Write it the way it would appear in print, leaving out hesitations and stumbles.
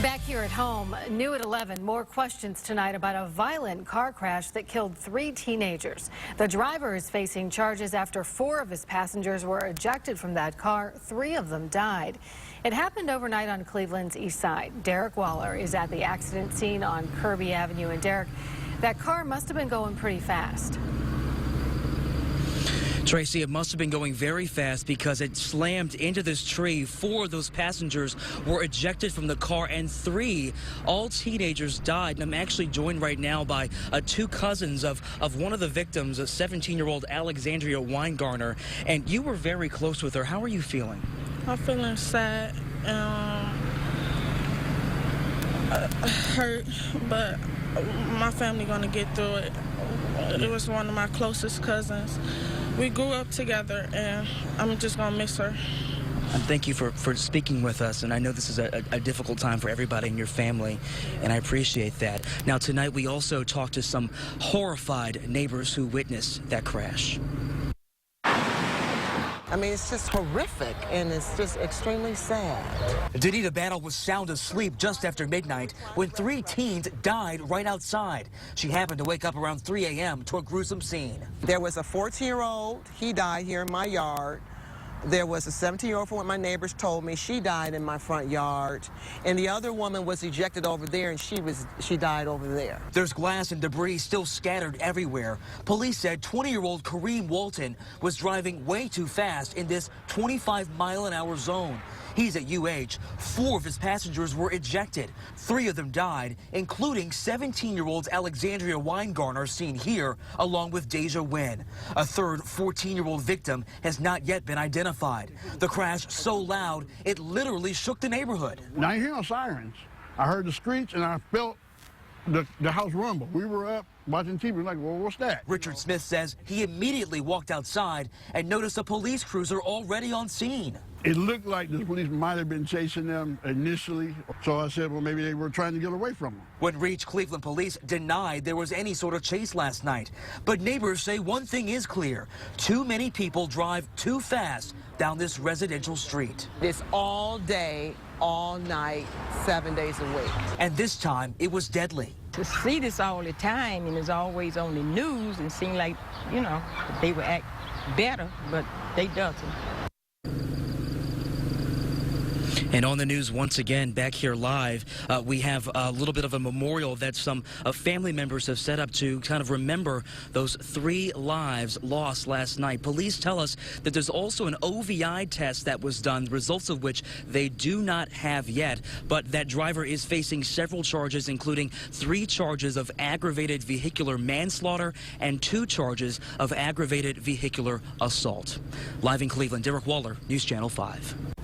Back here at home, new at 11, more questions tonight about a violent car crash that killed 3 teenagers. The driver is facing charges after 4 of his passengers were ejected from that car. 3 of them died. It happened overnight on Cleveland's east side. Derek Waller is at the accident scene on Kirby Avenue. And Derek, that car must have been going pretty fast. Tracy, it must have been going very fast because it slammed into this tree. 4 of those passengers were ejected from the car, and 3, all teenagers, died. And I'm actually joined right now by 2 cousins of one of the victims, a 17-year-old Alexandria Weingarner. And you were very close with her. How are you feeling? I'm feeling sad, hurt, but my family gonna get through it. It was one of my closest cousins. We grew up together, and I'm just gonna miss her. And thank you for speaking with us. And I know this is a difficult time for everybody in your family, and I appreciate that. Now, tonight we also talked to some horrified neighbors who witnessed that crash. I mean, it's just horrific, and it's just extremely sad. Danita Battle was sound asleep just after midnight when 3 teens died right outside. She happened to wake up around 3 a.m. to a gruesome scene. There was a 14-year-old. He died here in my yard. There was a 17-year-old, from what my neighbors told me. She died in my front yard. And the other woman was ejected over there, and she died over there. There's glass and debris still scattered everywhere. Police said 20-year-old Kareem Walton was driving way too fast in this 25-mile-an-hour zone. He's at UH. 4 of his passengers were ejected. 3 of them died, including 17-year-old Alexandria Weingarner, seen here, along with Deja Wynn. A third 14-year-old victim has not yet been identified. The crash so loud, it literally shook the neighborhood. Now, I hear no sirens. I heard the screech, and I felt the house rumble. We were up watching TV, like, well, what's that? Richard Smith says he immediately walked outside and noticed a police cruiser already on scene. It looked like the police might have been chasing them initially, so I said, well, maybe they were trying to get away from them. When reached, Cleveland police denied there was any sort of chase last night. But neighbors say one thing is clear. Too many people drive too fast down this residential street. It's all day, all night, 7 days a week. And this time, it was deadly. To see this all the time, and it's always on the news, and seem like, you know, they would act better, but they doesn't. And on the news once again, back here live, we have a little bit of a memorial that some family members have set up to kind of remember those 3 lives lost last night. Police tell us that there's also an OVI test that was done, results of which they do not have yet. But that driver is facing several charges, including 3 charges of aggravated vehicular manslaughter and 2 charges of aggravated vehicular assault. Live in Cleveland, Derek Waller, News Channel 5.